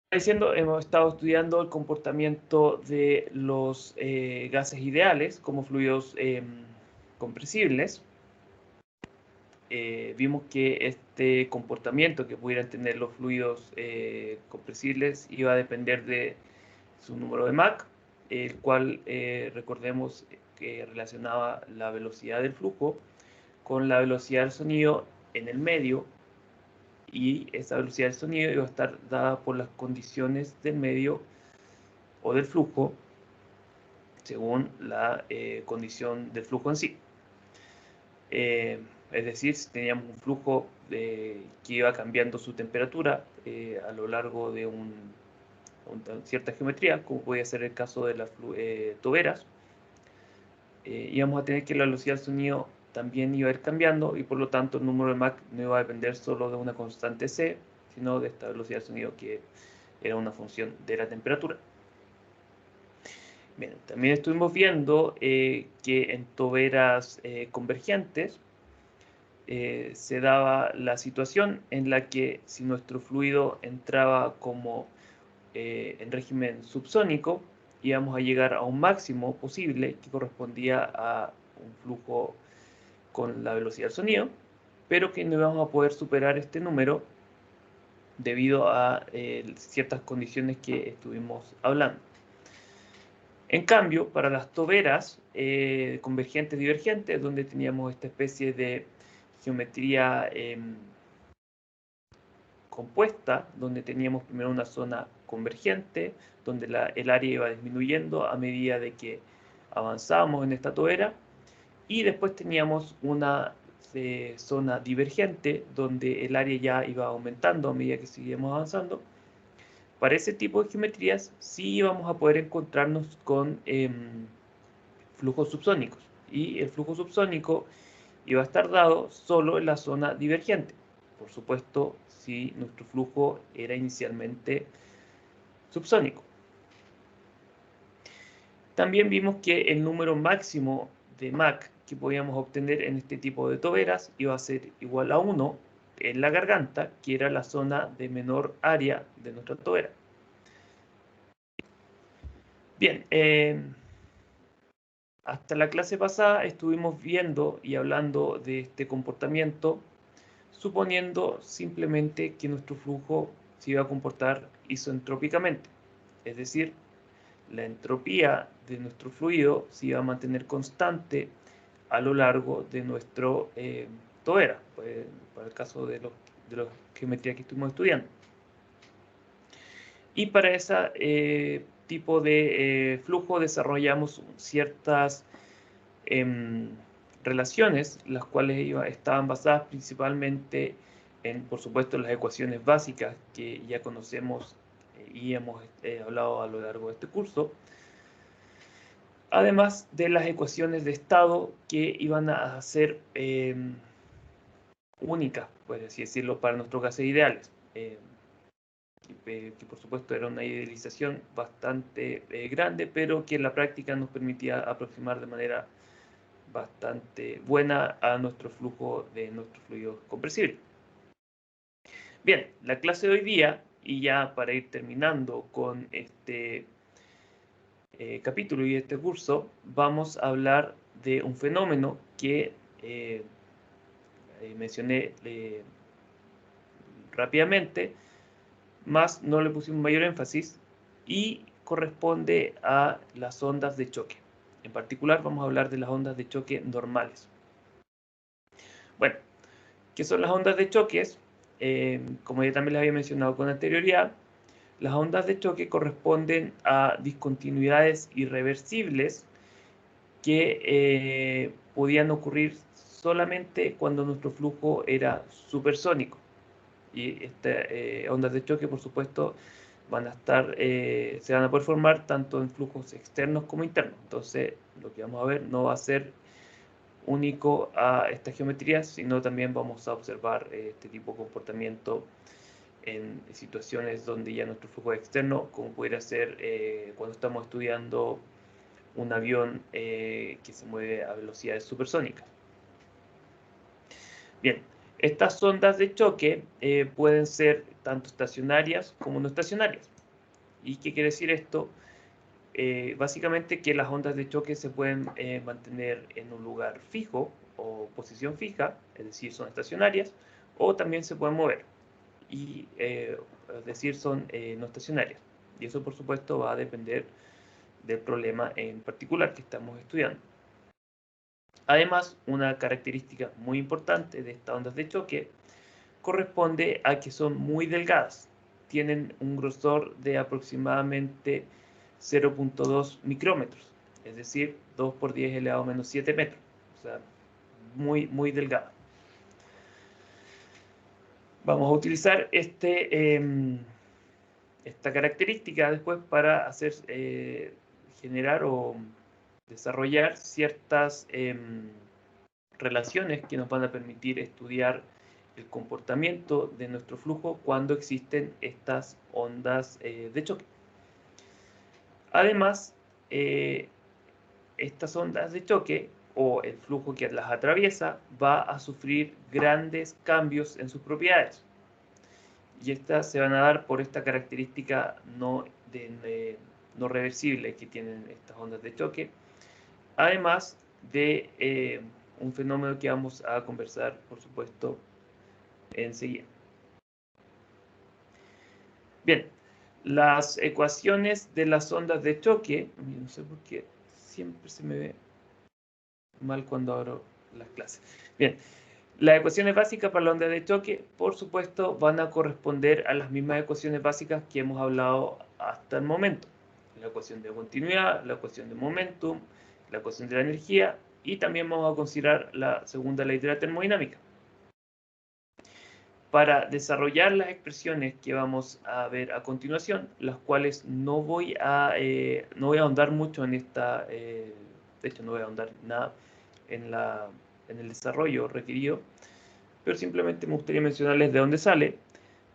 Diciendo, hemos estado estudiando el comportamiento de los gases ideales como fluidos compresibles. Vimos que este comportamiento que pudieran tener los fluidos compresibles iba a depender de su número de Mach, el cual recordemos que relacionaba la velocidad del flujo con la velocidad del sonido en el medio, y esa velocidad del sonido iba a estar dada por las condiciones del medio o del flujo según la condición del flujo en sí. Es decir, si teníamos un flujo que iba cambiando su temperatura a lo largo de una cierta geometría, como podía ser el caso de las toberas, íbamos a tener que la velocidad del sonido también iba a ir cambiando, y por lo tanto el número de Mach no iba a depender solo de una constante C, sino de esta velocidad del sonido que era una función de la temperatura. Bien, también estuvimos viendo que en toberas convergentes se daba la situación en la que si nuestro fluido entraba como en régimen subsónico, íbamos a llegar a un máximo posible que correspondía a un flujo con la velocidad del sonido, pero que no íbamos a poder superar este número debido a ciertas condiciones que estuvimos hablando. En cambio, para las toberas convergentes divergentes, donde teníamos esta especie de geometría compuesta, donde teníamos primero una zona convergente, donde el área iba disminuyendo a medida de que avanzábamos en esta tobera, y después teníamos una zona divergente, donde el área ya iba aumentando a medida que seguíamos avanzando. Para ese tipo de geometrías sí íbamos a poder encontrarnos con flujos subsónicos, y el flujo subsónico iba a estar dado solo en la zona divergente. Por supuesto, si nuestro flujo era inicialmente subsónico. También vimos que el número máximo de Mach que podíamos obtener en este tipo de toberas iba a ser igual a 1 en la garganta, que era la zona de menor área de nuestra tobera. Bien, hasta la clase pasada estuvimos viendo y hablando de este comportamiento, suponiendo simplemente que nuestro flujo se iba a comportar isentrópicamente, es decir, la entropía de nuestro fluido se iba a mantener constante a lo largo de nuestro tobera, pues, para el caso de la geometría que estuvimos estudiando. Y para ese tipo de flujo desarrollamos ciertas relaciones, las cuales estaban basadas principalmente en, por supuesto, las ecuaciones básicas que ya conocemos y hemos hablado a lo largo de este curso, además de las ecuaciones de estado que iban a ser únicas, por así decirlo, para nuestros gases ideales. Que por supuesto era una idealización bastante grande, pero que en la práctica nos permitía aproximar de manera bastante buena a nuestro flujo de nuestro fluido compresible. Bien, la clase de hoy día, y ya para ir terminando con este capítulo y este curso, vamos a hablar de un fenómeno que mencioné rápidamente, más no le pusimos mayor énfasis, y corresponde a las ondas de choque. En particular vamos a hablar de las ondas de choque normales. Bueno, ¿qué son las ondas de choques? Como ya también les había mencionado con anterioridad, las ondas de choque corresponden a discontinuidades irreversibles que podían ocurrir solamente cuando nuestro flujo era supersónico. Y estas ondas de choque, por supuesto, se van a poder formar tanto en flujos externos como internos. Entonces, lo que vamos a ver no va a ser único a estas geometrías, sino también vamos a observar este tipo de comportamiento en situaciones donde ya nuestro flujo es externo, como pudiera ser cuando estamos estudiando un avión que se mueve a velocidades supersónicas. Bien, estas ondas de choque pueden ser tanto estacionarias como no estacionarias. ¿Y qué quiere decir esto? Básicamente que las ondas de choque se pueden mantener en un lugar fijo o posición fija, es decir, son estacionarias, o también se pueden mover, y es decir, son no estacionarias. Y eso, por supuesto, va a depender del problema en particular que estamos estudiando. Además, una característica muy importante de estas ondas de choque corresponde a que son muy delgadas. Tienen un grosor de aproximadamente 0.2 micrómetros, es decir, 2 por 10 elevado a menos 7 metros. O sea, muy delgada. Vamos a utilizar esta característica después para hacer, generar o desarrollar ciertas relaciones que nos van a permitir estudiar el comportamiento de nuestro flujo cuando existen estas ondas de choque. Además, estas ondas de choque o el flujo que las atraviesa va a sufrir grandes cambios en sus propiedades. Y estas se van a dar por esta característica no reversible que tienen estas ondas de choque, además de un fenómeno que vamos a conversar, por supuesto, enseguida. Bien, las ecuaciones de las ondas de choque, no sé por qué siempre se me ve mal cuando abro las clases. Bien, las ecuaciones básicas para la onda de choque, por supuesto, van a corresponder a las mismas ecuaciones básicas que hemos hablado hasta el momento. La ecuación de continuidad, la ecuación de momentum, la ecuación de la energía, y también vamos a considerar la segunda ley de la termodinámica. Para desarrollar las expresiones que vamos a ver a continuación, las cuales no voy a ahondar mucho en esta, de hecho no voy a ahondar nada en el desarrollo requerido, pero simplemente me gustaría mencionarles de dónde sale.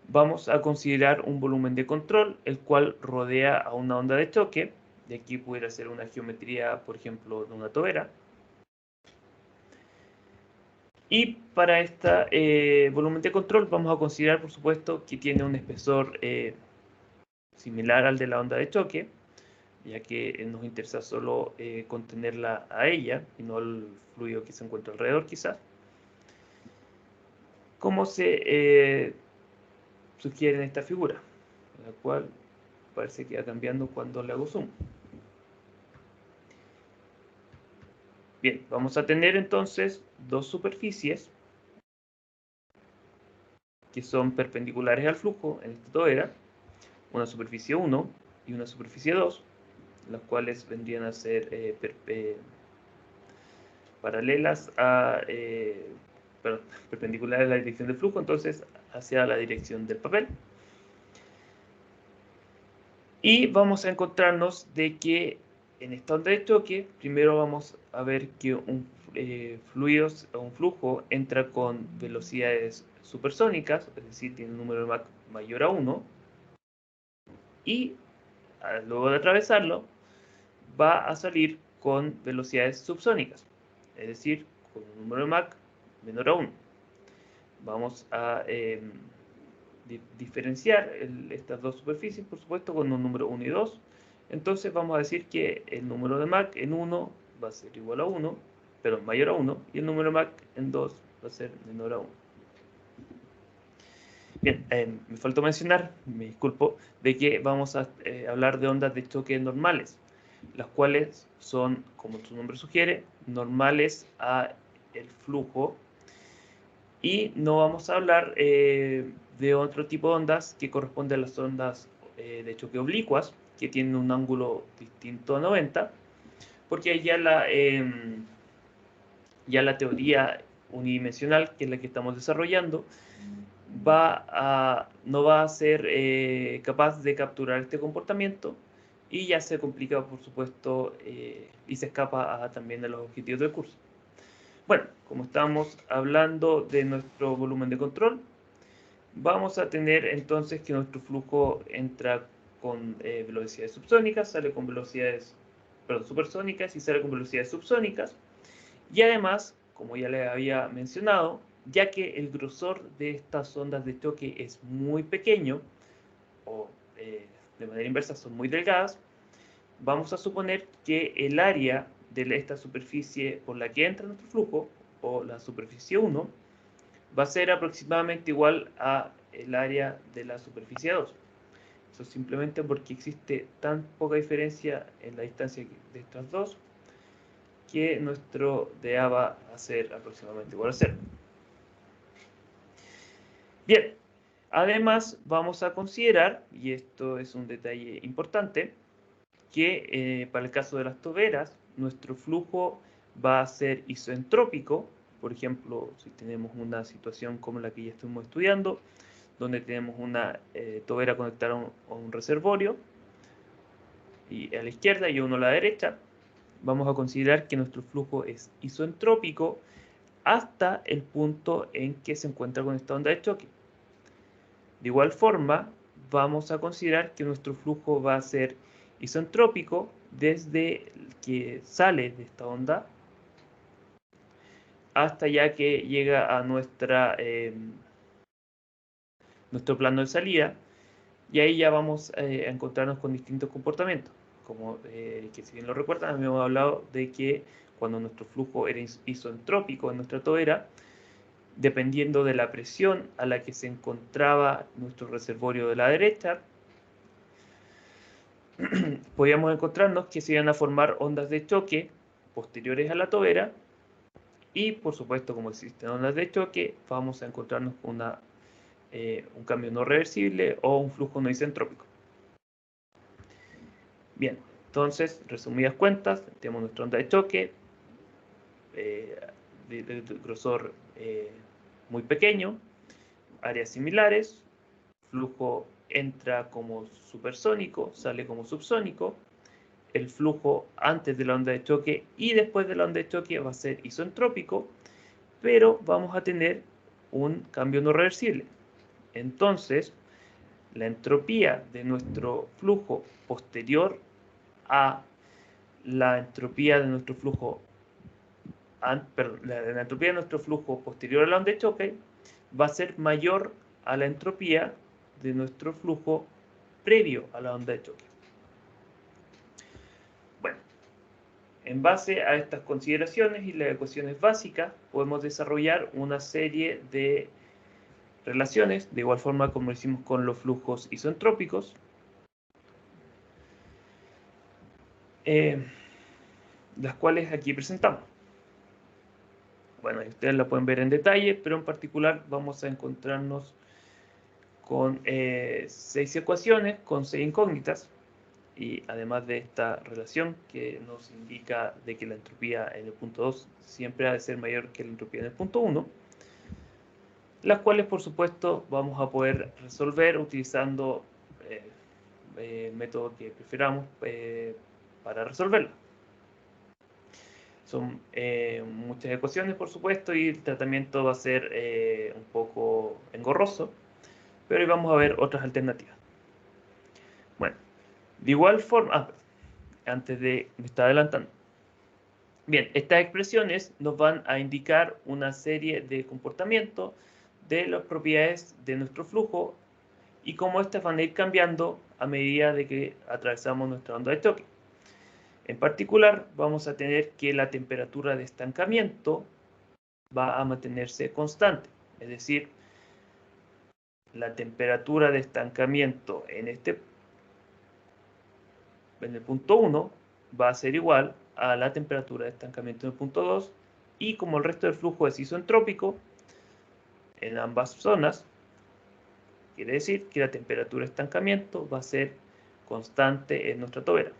Vamos a considerar un volumen de control, el cual rodea a una onda de choque. De aquí pudiera ser una geometría, por ejemplo, de una tobera. Y para este volumen de control vamos a considerar, por supuesto, que tiene un espesor similar al de la onda de choque, ya que nos interesa solo contenerla a ella y no al fluido que se encuentra alrededor, quizás. Como se sugiere en esta figura, la cual parece que va cambiando cuando le hago zoom. Bien, vamos a tener entonces dos superficies que son perpendiculares al flujo en esta tobera, una superficie 1 y una superficie 2, las cuales vendrían a ser paralelas a, perpendiculares a la dirección del flujo, entonces hacia la dirección del papel. Y vamos a encontrarnos de que en esta onda de choque, primero vamos a ver que un flujo entra con velocidades supersónicas, es decir, tiene un número de Mach mayor a 1, y luego de atravesarlo, va a salir con velocidades subsónicas, es decir, con un número de Mach menor a 1. Vamos a diferenciar estas dos superficies, por supuesto, con un número 1 y 2. Entonces vamos a decir que el número de Mach en 1 va a ser igual a 1, pero mayor a 1, y el número de Mach en 2 va a ser menor a 1. Bien, me faltó mencionar, me disculpo, de que vamos a hablar de ondas de choque normales, las cuales son, como su nombre sugiere, normales a el flujo, y no vamos a hablar de otro tipo de ondas que corresponde a las ondas de choque oblicuas, que tienen un ángulo distinto a 90, porque ya la teoría unidimensional, que es la que estamos desarrollando, no va a ser capaz de capturar este comportamiento, y ya se complica, por supuesto, y se escapa también de los objetivos del curso. Bueno, como estamos hablando de nuestro volumen de control, vamos a tener entonces que nuestro flujo entra con velocidades subsónicas, sale con velocidades supersónicas y sale con velocidades subsónicas. Y además, como ya les había mencionado, ya que el grosor de estas ondas de choque es muy pequeño, o de manera inversa son muy delgadas, vamos a suponer que el área de esta superficie por la que entra nuestro flujo, o la superficie 1, va a ser aproximadamente igual a el área de la superficie 2. Eso simplemente porque existe tan poca diferencia en la distancia de estas dos, que nuestro dA va a ser aproximadamente igual a 0. Bien, además vamos a considerar, y esto es un detalle importante, que para el caso de las toberas, nuestro flujo va a ser isentrópico. Por ejemplo, si tenemos una situación como la que ya estuvimos estudiando, donde tenemos una tobera conectada a un reservorio, y a la izquierda y uno a la derecha, vamos a considerar que nuestro flujo es isentrópico hasta el punto en que se encuentra con esta onda de choque. De igual forma, vamos a considerar que nuestro flujo va a ser isentrópico desde que sale de esta onda hasta ya que llega a nuestro plano de salida, y ahí ya vamos a encontrarnos con distintos comportamientos. Como que si bien lo recuerdan, habíamos hablado de que cuando nuestro flujo era isentrópico en nuestra tobera, dependiendo de la presión a la que se encontraba nuestro reservorio de la derecha, podíamos encontrarnos que se iban a formar ondas de choque posteriores a la tobera, y por supuesto, como existen ondas de choque, vamos a encontrarnos con un cambio no reversible o un flujo no isentrópico. Bien, entonces, resumidas cuentas, tenemos nuestra onda de choque de grosor muy pequeño, áreas similares, flujo entra como supersónico, sale como subsónico, el flujo antes de la onda de choque y después de la onda de choque va a ser isentrópico, pero vamos a tener un cambio no reversible. Entonces, la entropía de nuestro flujo posterior a la entropía de nuestro flujo, la entropía de nuestro flujo posterior a la onda de choque va a ser mayor a la entropía de nuestro flujo previo a la onda de choque. Bueno, en base a estas consideraciones y las ecuaciones básicas, podemos desarrollar una serie de relaciones, de igual forma como lo hicimos con los flujos isentrópicos, las cuales aquí presentamos. Bueno, ustedes la pueden ver en detalle, pero en particular vamos a encontrarnos con 6 ecuaciones, con 6 incógnitas, y además de esta relación que nos indica de que la entropía en el punto 2 siempre ha de ser mayor que la entropía en el punto 1, las cuales por supuesto vamos a poder resolver utilizando el método que prefiramos para resolverlo. Son muchas ecuaciones, por supuesto, y el tratamiento va a ser un poco engorroso, pero hoy vamos a ver otras alternativas. Bueno, de igual forma, antes de me está adelantando. Bien, estas expresiones nos van a indicar una serie de comportamientos de las propiedades de nuestro flujo y cómo estas van a ir cambiando a medida de que atravesamos nuestra onda de choque. En particular, vamos a tener que la temperatura de estancamiento va a mantenerse constante, es decir, la temperatura de estancamiento en el punto 1 va a ser igual a la temperatura de estancamiento en el punto 2, y como el resto del flujo es isentrópico en ambas zonas, quiere decir que la temperatura de estancamiento va a ser constante en nuestra tobera.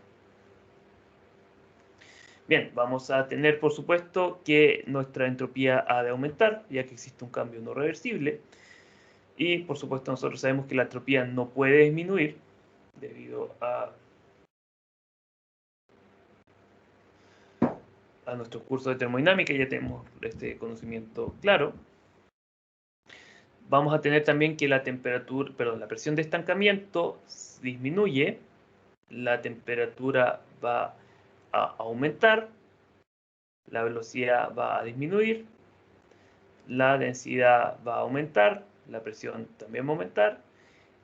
Bien, vamos a tener por supuesto que nuestra entropía ha de aumentar, ya que existe un cambio no reversible, y por supuesto nosotros sabemos que la entropía no puede disminuir debido a nuestro curso de termodinámica, ya tenemos este conocimiento claro. Vamos a tener también que la presión de estancamiento disminuye, la temperatura va a aumentar, la velocidad va a disminuir, la densidad va a aumentar, la presión también va a aumentar,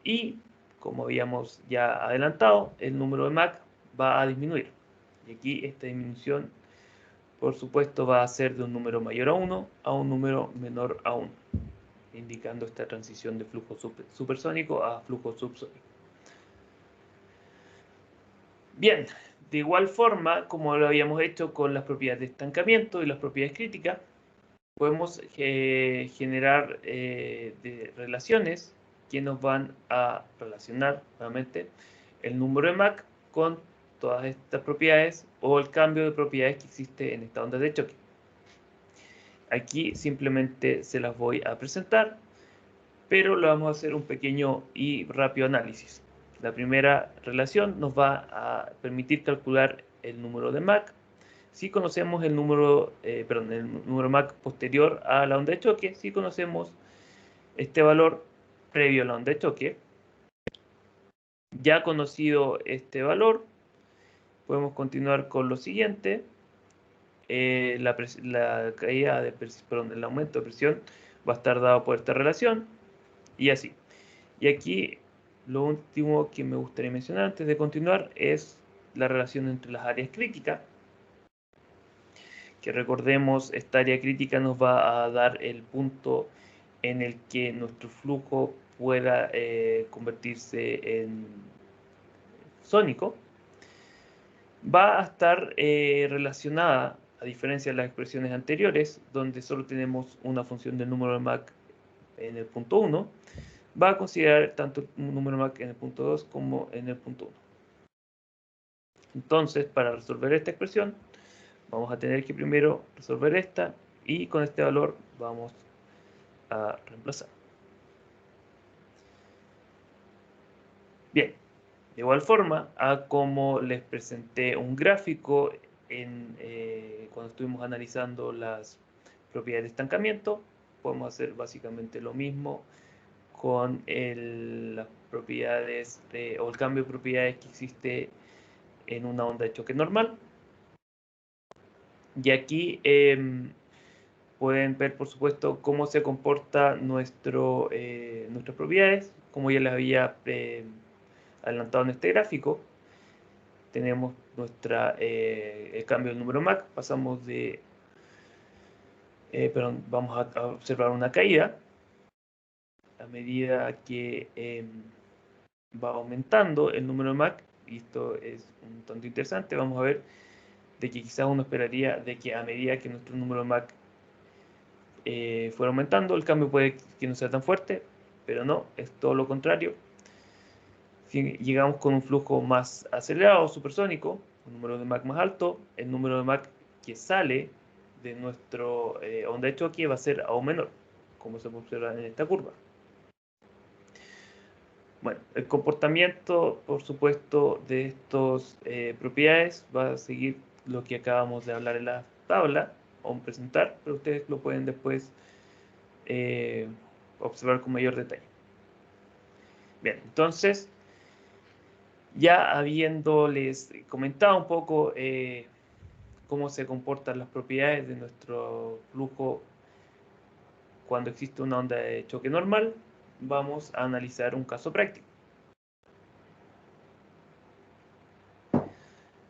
y como habíamos ya adelantado, el número de Mach va a disminuir. Y aquí esta disminución, por supuesto, va a ser de un número mayor a 1 a un número menor a 1, indicando esta transición de flujo supersónico a flujo subsónico. Bien, de igual forma, como lo habíamos hecho con las propiedades de estancamiento y las propiedades críticas, podemos generar relaciones que nos van a relacionar nuevamente el número de Mach con todas estas propiedades o el cambio de propiedades que existe en esta onda de choque. Aquí simplemente se las voy a presentar, pero lo vamos a hacer un pequeño y rápido análisis. La primera relación nos va a permitir calcular el número de Mach. Si conocemos el número, el número Mach posterior a la onda de choque, si conocemos este valor previo a la onda de choque. Ya conocido este valor, podemos continuar con lo siguiente. La caída de el aumento de presión va a estar dado por esta relación y así. Y aquí lo último que me gustaría mencionar antes de continuar es la relación entre las áreas críticas, que recordemos, esta área crítica nos va a dar el punto en el que nuestro flujo pueda convertirse en sónico. Va a estar relacionada, a diferencia de las expresiones anteriores, donde solo tenemos una función del número de Mach en el punto 1, va a considerar tanto el número de Mach en el punto 2 como en el punto 1. Entonces, para resolver esta expresión, vamos a tener que primero resolver esta, y con este valor vamos a reemplazar. Bien, de igual forma a como les presenté un gráfico cuando estuvimos analizando las propiedades de estancamiento, podemos hacer básicamente lo mismo con las propiedades o el cambio de propiedades que existe en una onda de choque normal. Y aquí pueden ver, por supuesto, cómo se comporta nuestras propiedades, como ya les había adelantado en este gráfico. Tenemos el cambio del número Mach, pasamos de, vamos a observar una caída a medida que va aumentando el número de Mach, y esto es un tanto interesante. Vamos a ver de que quizás uno esperaría de que a medida que nuestro número de Mach fuera aumentando, el cambio puede que no sea tan fuerte, pero no, es todo lo contrario. Si llegamos con un flujo más acelerado, supersónico, un número de Mach más alto, el número de Mach que sale de nuestro onda de choque va a ser aún menor, como se puede observar en esta curva. Bueno, el comportamiento, por supuesto, de estas propiedades va a seguir lo que acabamos de hablar en la tabla o presentar, pero ustedes lo pueden después observar con mayor detalle. Bien, entonces, ya habiéndoles comentado un poco cómo se comportan las propiedades de nuestro flujo cuando existe una onda de choque normal, vamos a analizar un caso práctico.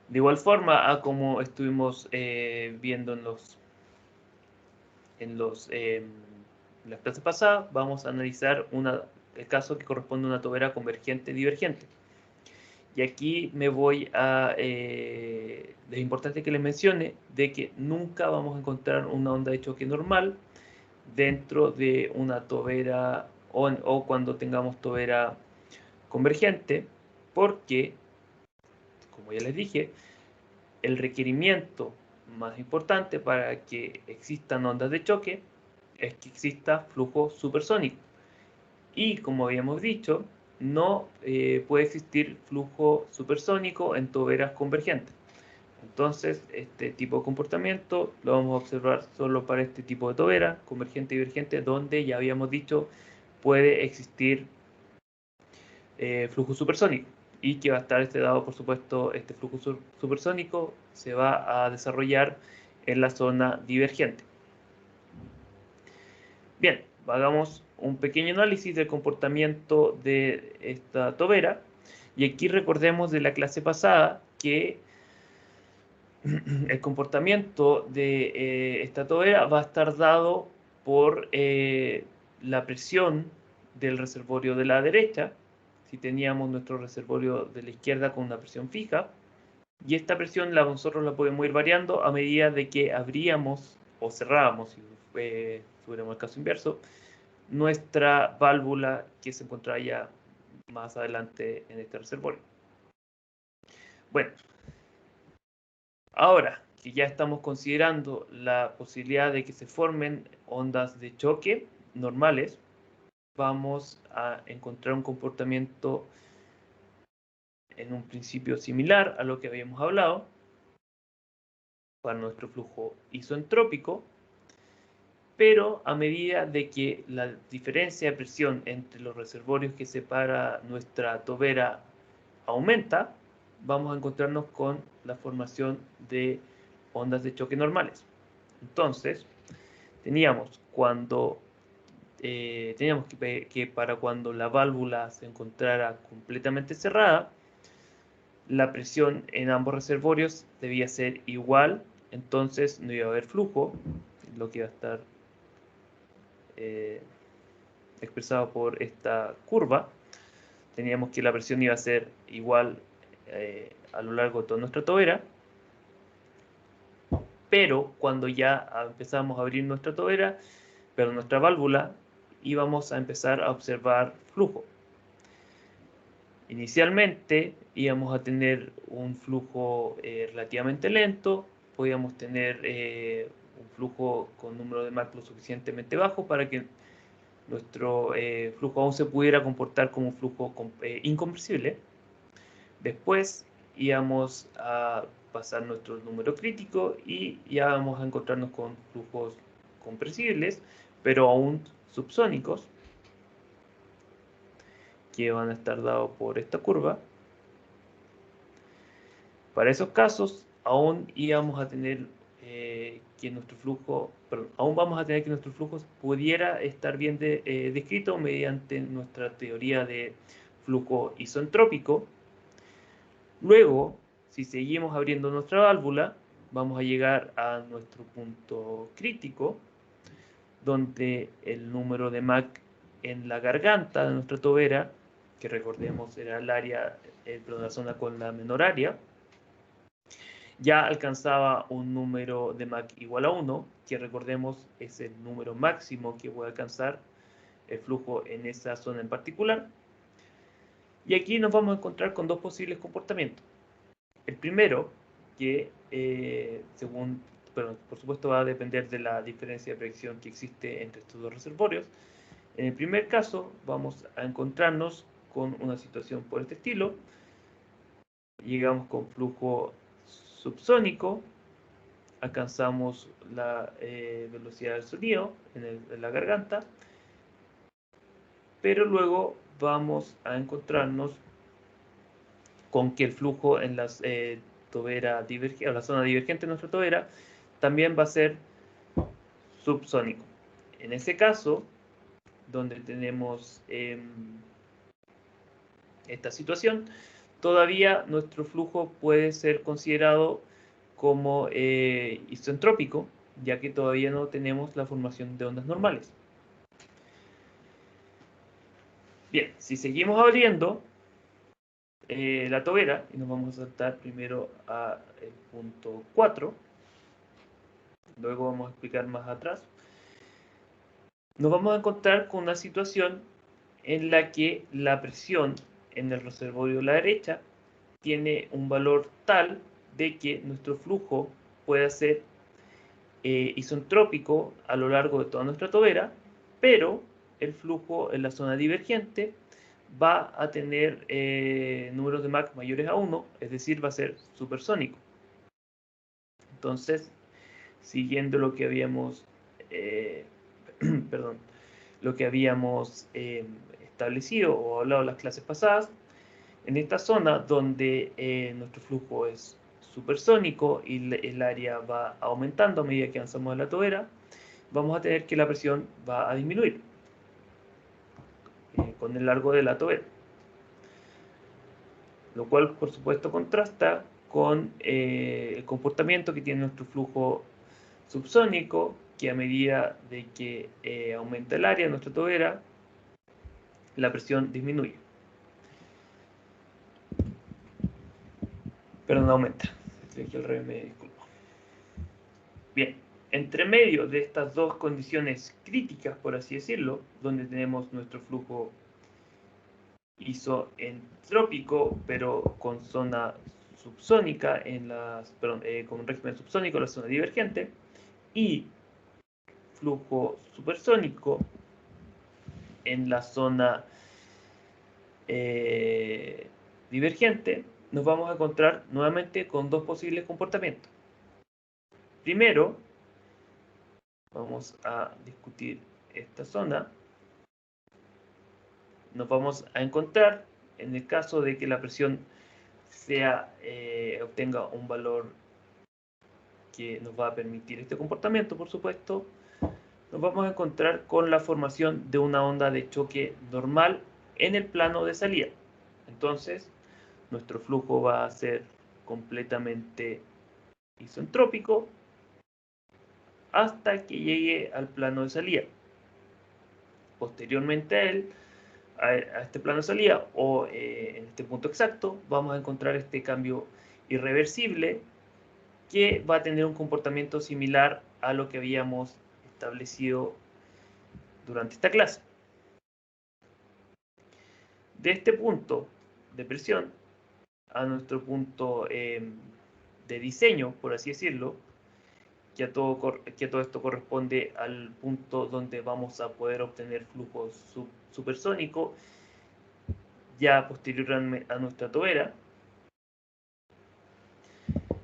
De igual forma a como estuvimos viendo en las clases pasadas, vamos a analizar el caso que corresponde a una tobera convergente divergente. Y aquí me voy a... es importante que les mencione de que nunca vamos a encontrar una onda de choque normal dentro de una tobera o cuando tengamos tobera convergente, porque, como ya les dije, el requerimiento más importante para que existan ondas de choque es que exista flujo supersónico. Y como habíamos dicho, no puede existir flujo supersónico en toberas convergentes. Entonces, este tipo de comportamiento lo vamos a observar solo para este tipo de tobera, convergente y divergente, donde ya habíamos dicho puede existir flujo supersónico. Y que va a estar dado, por supuesto, este flujo supersónico se va a desarrollar en la zona divergente. Bien, hagamos un pequeño análisis del comportamiento de esta tobera. Y aquí recordemos de la clase pasada que el comportamiento de esta tobera va a estar dado por la presión del reservorio de la derecha, si teníamos nuestro reservorio de la izquierda con una presión fija, y esta presión nosotros la podemos ir variando a medida de que abríamos o cerrábamos, si fuéramos el caso inverso, nuestra válvula que se encontraba ya más adelante en este reservorio. Bueno, ahora que ya estamos considerando la posibilidad de que se formen ondas de choque normales, vamos a encontrar un comportamiento en un principio similar a lo que habíamos hablado para nuestro flujo isentrópico, pero a medida de que la diferencia de presión entre los reservorios que separa nuestra tobera aumenta, vamos a encontrarnos con la formación de ondas de choque normales. Entonces, teníamos que para cuando la válvula se encontrara completamente cerrada, la presión en ambos reservorios debía ser igual, entonces no iba a haber flujo, lo que iba a estar expresado por esta curva. Teníamos que la presión iba a ser igual a lo largo de toda nuestra tobera, pero cuando ya empezamos a abrir nuestra tobera, pero nuestra válvula, íbamos a empezar a observar flujo. Inicialmente íbamos a tener un flujo relativamente lento, podíamos tener un flujo con número de Mach lo suficientemente bajo para que nuestro flujo aún se pudiera comportar como un flujo incompresible. Después íbamos a pasar nuestro número crítico y ya vamos a encontrarnos con flujos compresibles, pero aún subsónicos, que van a estar dados por esta curva. Para esos casos, aún íbamos a tener que nuestro flujo, aún vamos a tener que nuestro flujo pudiera estar bien descrito mediante nuestra teoría de flujo isentrópico. Luego, si seguimos abriendo nuestra válvula, vamos a llegar a nuestro punto crítico, donde el número de Mach en la garganta de nuestra tobera, que recordemos era el área, la zona con la menor área, ya alcanzaba un número de Mach igual a 1, que recordemos es el número máximo que puede alcanzar el flujo en esa zona en particular. Y aquí nos vamos a encontrar con dos posibles comportamientos. El primero, que por supuesto va a depender de la diferencia de presión que existe entre estos dos reservorios. En el primer caso vamos a encontrarnos con una situación por este estilo. Llegamos con flujo subsónico, alcanzamos la velocidad del sonido en la garganta, pero luego vamos a encontrarnos con que el flujo en las tobera divergente, o la zona divergente de nuestra tobera también va a ser subsónico. En ese caso, donde tenemos esta situación, todavía nuestro flujo puede ser considerado como isentrópico, ya que todavía no tenemos la formación de ondas normales. Bien, si seguimos abriendo la tobera, y nos vamos a saltar primero al punto 4, luego vamos a explicar más atrás, nos vamos a encontrar con una situación en la que la presión en el reservorio de la derecha tiene un valor tal de que nuestro flujo pueda ser isentrópico a lo largo de toda nuestra tobera, pero el flujo en la zona divergente va a tener números de Mach mayores a 1, es decir, va a ser supersónico. Entonces, siguiendo lo que habíamos establecido o hablado en las clases pasadas, en esta zona donde nuestro flujo es supersónico y el área va aumentando a medida que avanzamos en la tobera, vamos a tener que la presión va a disminuir. con el largo de la tobera, lo cual por supuesto contrasta con el comportamiento que tiene nuestro flujo subsónico, que a medida de que aumenta el área de nuestra tobera, la presión disminuye. Pero no aumenta. Aquí al revés, me disculpo. Bien, entre medio de estas dos condiciones críticas, por así decirlo, donde tenemos nuestro flujo isoentrópico, pero con zona subsónica con un régimen subsónico en la zona divergente, y flujo supersónico en la zona divergente, nos vamos a encontrar nuevamente con dos posibles comportamientos. Primero, vamos a discutir esta zona. Nos vamos a encontrar, en el caso de que la presión obtenga un valor que nos va a permitir este comportamiento, por supuesto, nos vamos a encontrar con la formación de una onda de choque normal en el plano de salida. Entonces, nuestro flujo va a ser completamente isentrópico hasta que llegue al plano de salida. Posteriormente a este plano de salida, o en este punto exacto, vamos a encontrar este cambio irreversible que va a tener un comportamiento similar a lo que habíamos establecido durante esta clase. De este punto de presión a nuestro punto de diseño, por así decirlo, que a todo esto corresponde al punto donde vamos a poder obtener flujo supersónico ya posterior a nuestra tobera,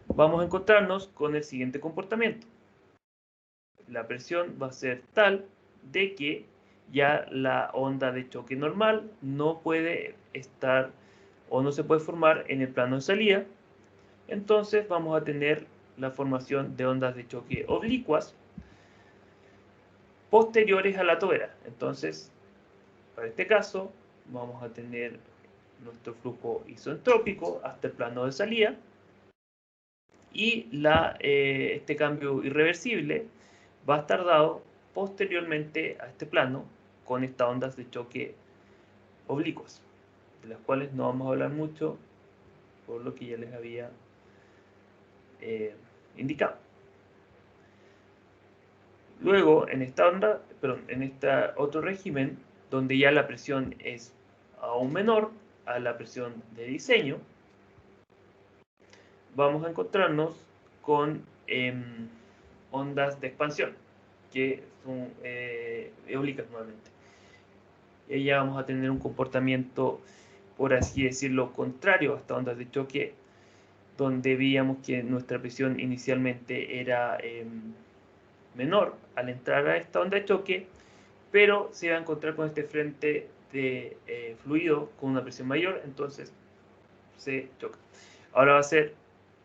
vamos a encontrarnos con el siguiente comportamiento. La presión va a ser tal de que ya la onda de choque normal no puede estar o no se puede formar en el plano de salida. Entonces vamos a tener la formación de ondas de choque oblicuas posteriores a la tobera. Entonces, para este caso, vamos a tener nuestro flujo isentrópico hasta el plano de salida y este cambio irreversible va a estar dado posteriormente a este plano con estas ondas de choque oblicuas, de las cuales no vamos a hablar mucho por lo que ya les había indicado. Luego, en este otro régimen, donde ya la presión es aún menor a la presión de diseño, vamos a encontrarnos con ondas de expansión, que son eólicas nuevamente. Y ya vamos a tener un comportamiento, por así decirlo, contrario a estas ondas de choque, donde veíamos que nuestra presión inicialmente era menor al entrar a esta onda de choque, pero se va a encontrar con este frente de fluido con una presión mayor, entonces se choca. Ahora va a ser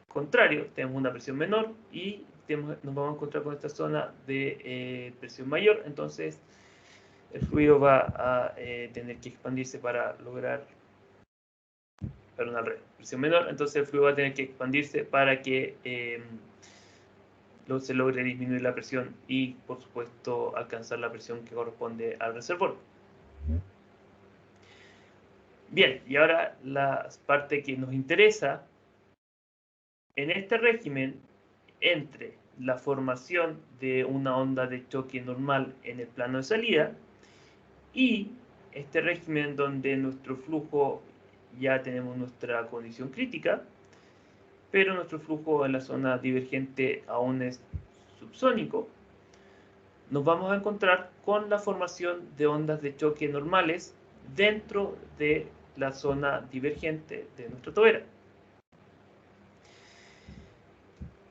contrario, tenemos una presión menor y nos vamos a encontrar con esta zona de presión mayor, entonces el fluido va a tener que expandirse para lograr, perdón, al revés, presión menor, entonces el fluido va a tener que expandirse para que se logre disminuir la presión y, por supuesto, alcanzar la presión que corresponde al reservorio. Bien, y ahora la parte que nos interesa. En este régimen, entre la formación de una onda de choque normal en el plano de salida y este régimen donde nuestro flujo ya tenemos nuestra condición crítica, pero nuestro flujo en la zona divergente aún es subsónico, nos vamos a encontrar con la formación de ondas de choque normales dentro de la zona divergente de nuestra tobera.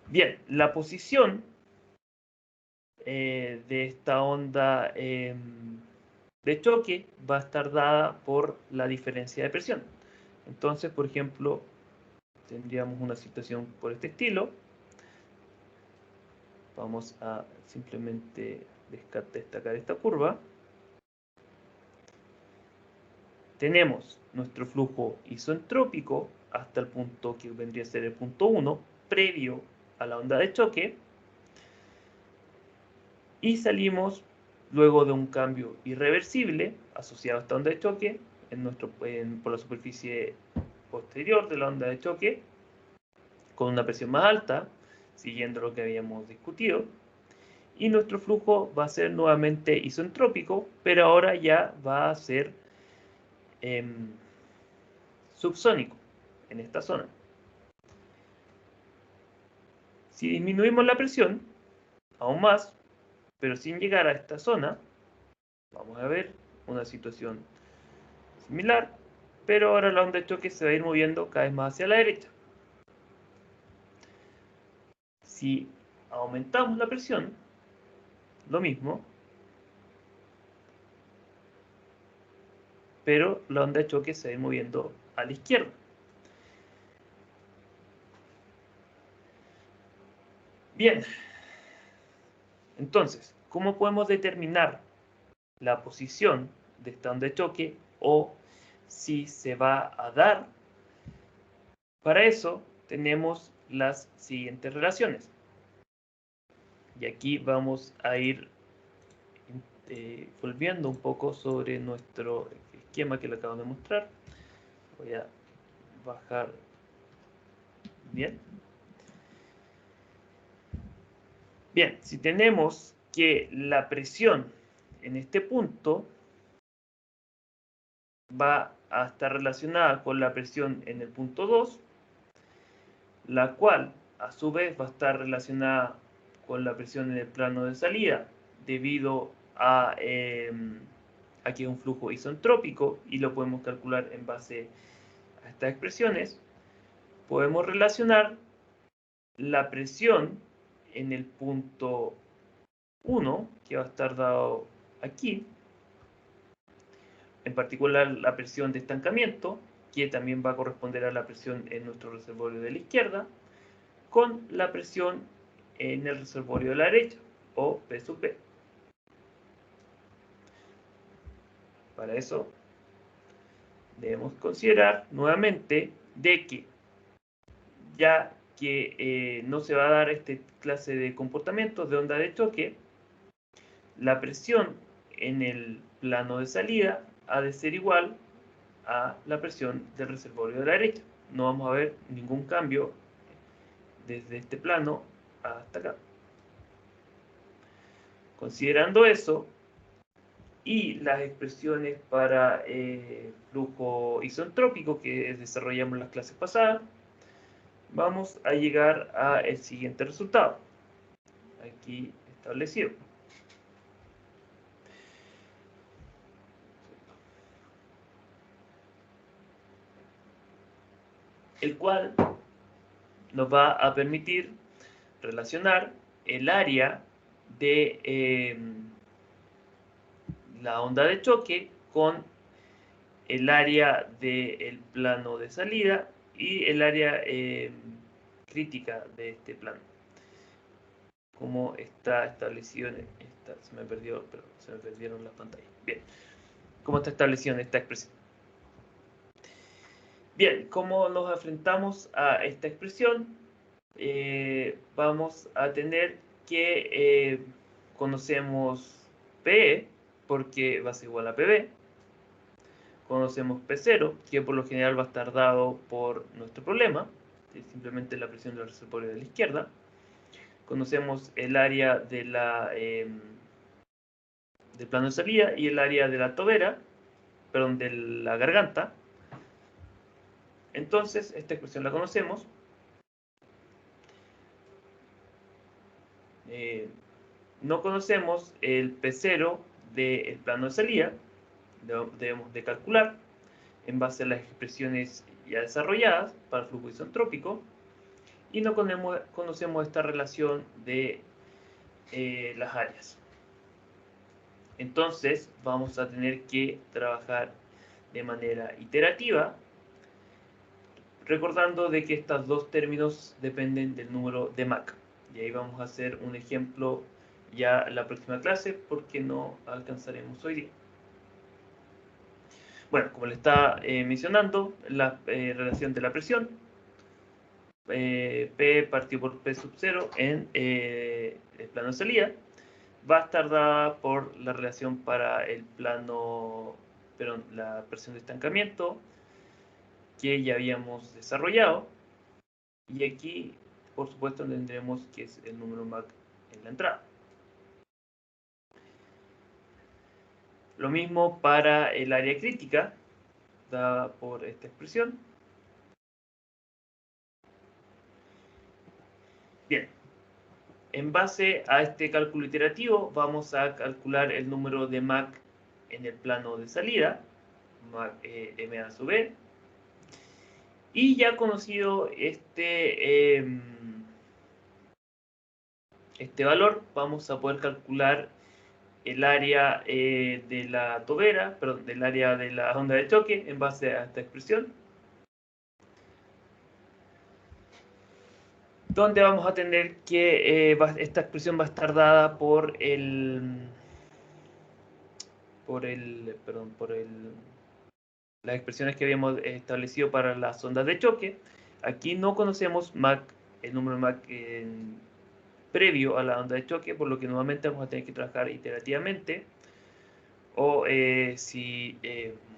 Bien, la posición de esta onda de choque va a estar dada por la diferencia de presión. Entonces, por ejemplo, tendríamos una situación por este estilo. Vamos a simplemente destacar esta curva. tenemos nuestro flujo isentrópico hasta el punto que vendría a ser el punto 1, previo a la onda de choque, y salimos luego de un cambio irreversible asociado a esta onda de choque por la superficie posterior de la onda de choque, con una presión más alta, siguiendo lo que habíamos discutido, y nuestro flujo va a ser nuevamente isentrópico, pero ahora ya va a ser subsónico en esta zona. Si disminuimos la presión aún más, pero sin llegar a esta zona, vamos a ver una situación similar, pero ahora la onda de choque se va a ir moviendo cada vez más hacia la derecha. Si aumentamos la presión, lo mismo, pero la onda de choque se va a ir moviendo a la izquierda. Bien, entonces, ¿cómo podemos determinar la posición de esta onda de choque o si se va a dar? Para eso tenemos las siguientes relaciones. Y aquí vamos a ir volviendo un poco sobre nuestro esquema que le acabo de mostrar. Voy a bajar bien. Bien, si tenemos que la presión en este punto va a estar relacionada con la presión en el punto 2, la cual a su vez va a estar relacionada con la presión en el plano de salida, debido a que es un flujo isentrópico y lo podemos calcular en base a estas expresiones. Podemos relacionar la presión en el punto 1, que va a estar dado aquí, en particular la presión de estancamiento, que también va a corresponder a la presión en nuestro reservorio de la izquierda, con la presión en el reservorio de la derecha, o P sub B. Para eso debemos considerar nuevamente de que ya que no se va a dar esta clase de comportamientos de onda de choque, la presión en el plano de salida ha de ser igual a la presión del reservorio de la derecha. No vamos a ver ningún cambio desde este plano hasta acá. Considerando eso y las expresiones para flujo isentrópico que desarrollamos en las clases pasadas, vamos a llegar al siguiente resultado, aquí establecido. El cual nos va a permitir relacionar el área de la onda de choque con el área del plano de salida y el área crítica de este plano, como está establecido en esta, se me perdieron las pantallas. Bien, cómo está establecido en esta expresión. Bien, ¿cómo nos enfrentamos a esta expresión? Vamos a tener que conocemos PE, porque va a ser igual a PB. Conocemos P0, que por lo general va a estar dado por nuestro problema, que es simplemente la presión del reservorio de la izquierda. Conocemos el área de del plano de salida y el área de la tobera, perdón, de la garganta. Entonces, esta expresión la conocemos. No conocemos el P0 del plano de salida, debemos de calcular en base a las expresiones ya desarrolladas para el flujo isentrópico, y no conocemos esta relación de las áreas. Entonces vamos a tener que trabajar de manera iterativa, recordando de que estos dos términos dependen del número de Mach. Y ahí vamos a hacer un ejemplo ya en la próxima clase, porque no alcanzaremos hoy día. Bueno, como le estaba mencionando, la relación de la presión, P partido por P sub 0 en el plano de salida, va a estar dada por la relación para el plano, perdón, la presión de estancamiento que ya habíamos desarrollado. Y aquí, por supuesto, tendremos que es el número Mach en la entrada. Lo mismo para el área crítica, dada por esta expresión. Bien, en base a este cálculo iterativo, vamos a calcular el número de Mach en el plano de salida, Mach MA sub B. Y ya conocido este valor, vamos a poder calcular el área de la tobera, perdón, del área de la onda de choque en base a esta expresión, donde vamos a tener que esta expresión va a estar dada por las expresiones que habíamos establecido para las ondas de choque. Aquí no conocemos Mach, el número de Mach previo a la onda de choque, por lo que nuevamente vamos a tener que trabajar iterativamente. O si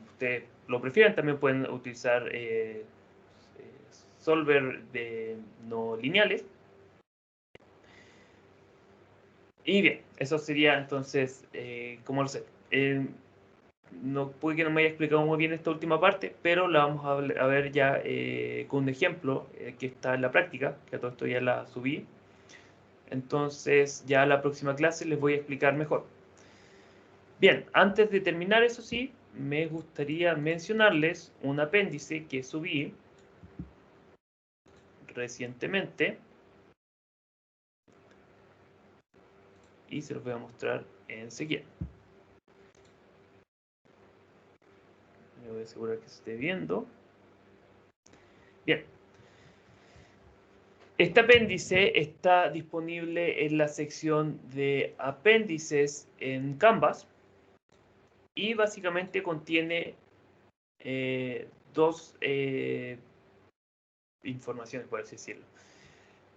ustedes lo prefieren, también pueden utilizar solver no lineales. Y bien, eso sería entonces, como lo sé. No puede que no me haya explicado muy bien esta última parte, pero la vamos a ver ya con un ejemplo que está en la práctica, que a todo esto ya la subí. Entonces ya la próxima clase les voy a explicar mejor. Bien, antes de terminar, eso sí, me gustaría mencionarles un apéndice que subí recientemente y se los voy a mostrar enseguida. Me voy a asegurar que se esté viendo. Bien. Este apéndice está disponible en la sección de apéndices en Canvas y básicamente contiene dos informaciones, por así decirlo.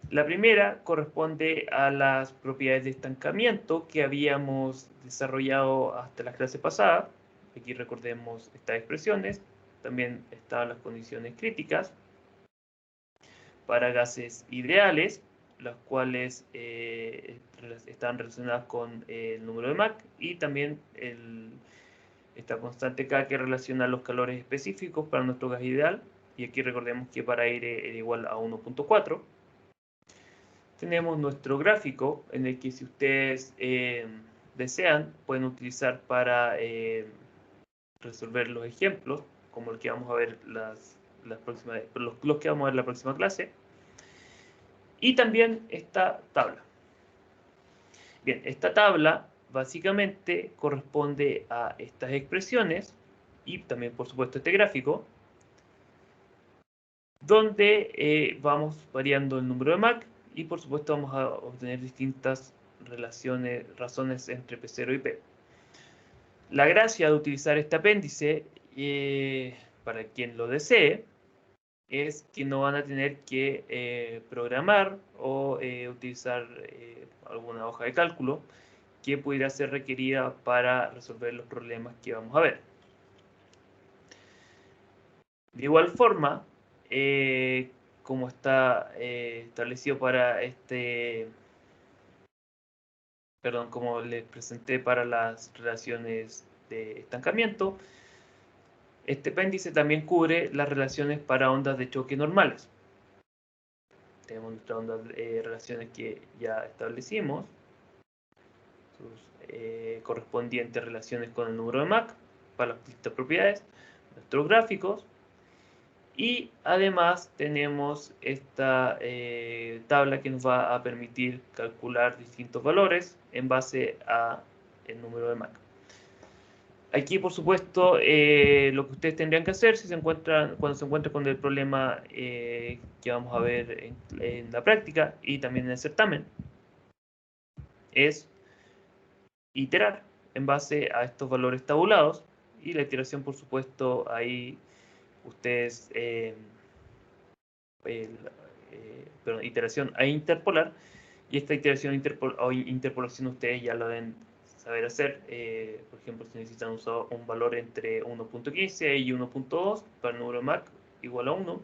La primera corresponde a las propiedades de estancamiento que habíamos desarrollado hasta la clase pasada. Aquí recordemos estas expresiones. También están las condiciones críticas para gases ideales, las cuales están relacionadas con el número de Mach y también esta constante K que relaciona los calores específicos para nuestro gas ideal. Y aquí recordemos que para aire era igual a 1.4. Tenemos nuestro gráfico en el que si ustedes desean pueden utilizar para resolver los ejemplos como el que vamos a ver los que vamos a ver la próxima clase, y también esta tabla. Bien, esta tabla básicamente corresponde a estas expresiones y también por supuesto este gráfico, donde vamos variando el número de Mach y por supuesto vamos a obtener distintas razones entre P0 y P. La gracia de utilizar este apéndice, para quien lo desee, es que no van a tener que programar o utilizar alguna hoja de cálculo que pudiera ser requerida para resolver los problemas que vamos a ver. De igual forma, como está establecido para como les presenté para las relaciones de estancamiento, este apéndice también cubre las relaciones para ondas de choque normales. Tenemos nuestras ondas relaciones que ya establecimos, sus correspondientes relaciones con el número de Mach para las distintas propiedades, nuestros gráficos. Y además tenemos esta tabla que nos va a permitir calcular distintos valores en base a el número de Mach. Aquí, por supuesto, lo que ustedes tendrían que hacer cuando se encuentran con el problema que vamos a ver en la práctica y también en el certamen, es iterar en base a estos valores tabulados Y la iteración, por supuesto, ahí ustedes, iteración a interpolar, y esta iteración o interpolación ustedes ya lo deben saber hacer. Por ejemplo, si necesitan usar un valor entre 1.15 y 1.2 para el número MAC igual a 1,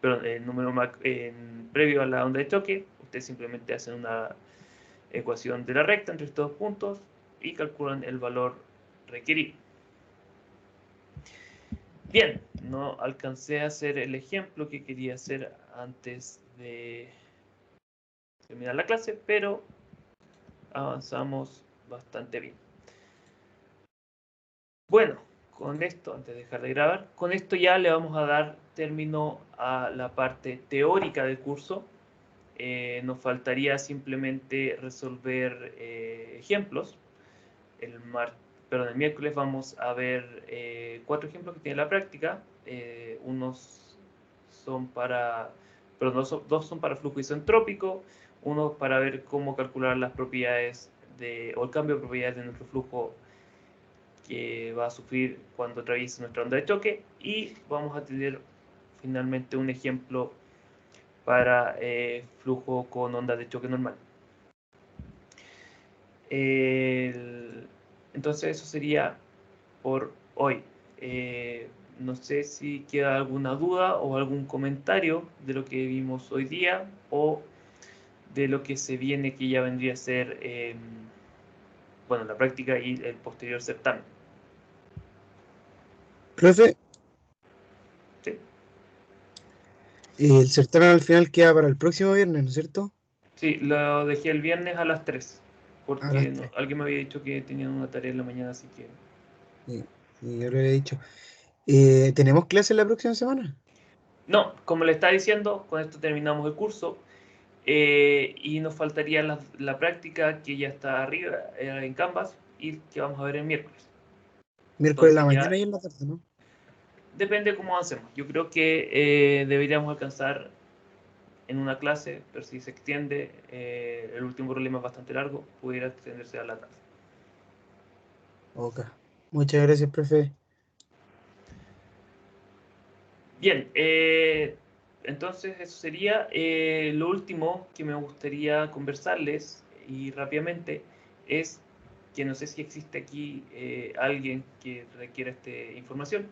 pero el número MAC previo a la onda de choque, ustedes simplemente hacen una ecuación de la recta entre estos dos puntos y calculan el valor requerido. Bien, no alcancé a hacer el ejemplo que quería hacer antes de terminar la clase, pero avanzamos bastante bien. Bueno, con esto, antes de dejar de grabar, con esto ya le vamos a dar término a la parte teórica del curso. Nos faltaría simplemente resolver ejemplos. El miércoles vamos a ver 4 ejemplos que tiene la práctica. Unos son para, dos son para flujo isentrópico, uno para ver cómo calcular las propiedades o el cambio de propiedades de nuestro flujo que va a sufrir cuando atraviese nuestra onda de choque, y vamos a tener finalmente un ejemplo para flujo con onda de choque normal. Entonces eso sería por hoy. No sé si queda alguna duda o algún comentario de lo que vimos hoy día o de lo que se viene, que ya vendría a ser bueno, la práctica y el posterior certamen. Profe, ¿Sí? el certamen al final queda para el próximo viernes, ¿no es cierto? Sí, lo dejé el viernes a las 3, A las porque 3. alguien me había dicho que tenían una tarea en la mañana, así que... Sí, sí, yo lo había dicho. ¿Tenemos clase la próxima semana? No, como le estaba diciendo, con esto terminamos el curso. Y nos faltaría la práctica que ya está arriba en Canvas y que vamos a ver el miércoles. Miércoles en la Entonces ya mañana y en la tarde, ¿no? depende cómo avancemos. Yo creo que deberíamos alcanzar en una clase, pero si se extiende, el último problema es bastante largo, pudiera extenderse a la tarde. Ok. Muchas gracias, profe. Bien, entonces eso sería lo último que me gustaría conversarles, y rápidamente, es que no sé si existe aquí alguien que requiera esta información,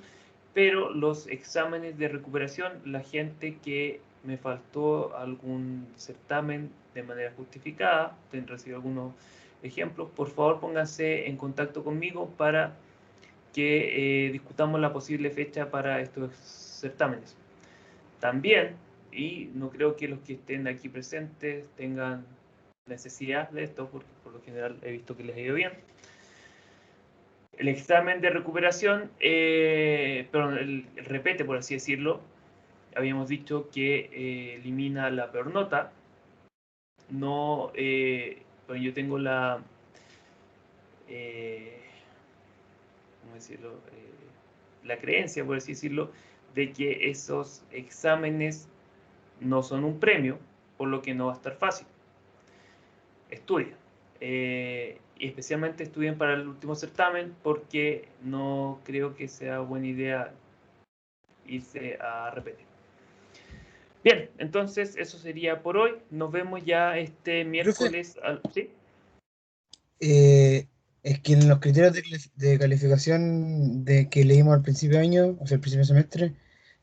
pero los exámenes de recuperación, la gente que me faltó algún certamen de manera justificada, recibo algunos ejemplos, por favor pónganse en contacto conmigo para que discutamos la posible fecha para estos certámenes. También, y no creo que los que estén aquí presentes tengan necesidad de esto, porque por lo general he visto que les ha ido bien, el examen de recuperación, perdón, el repete, por así decirlo, habíamos dicho que elimina la peor nota. No, bueno, yo tengo la, ¿cómo decirlo? La creencia, por así decirlo, de que esos exámenes no son un premio, por lo que no va a estar fácil. Estudien. Y especialmente estudien para el último certamen, porque no creo que sea buena idea irse a repetir. Bien, entonces eso sería por hoy. Nos vemos ya este Profe, miércoles. ¿Sí? es que en los criterios de calificación de que leímos al principio de año, o sea, al principio de semestre,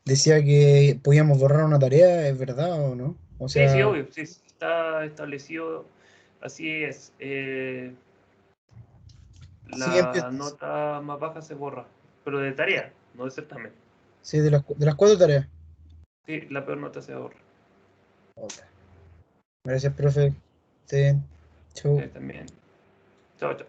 decía que podíamos borrar una tarea, ¿es verdad o no? O Sí, sí, sea, obvio. Sí, está establecido. Así es. siguiente, La nota más baja se borra, pero de tarea, no de certamen. sí, de las 4 tareas. Sí, la peor nota se borra. Ok. Gracias, profe. Esté bien. Chau. También. Chao, chao.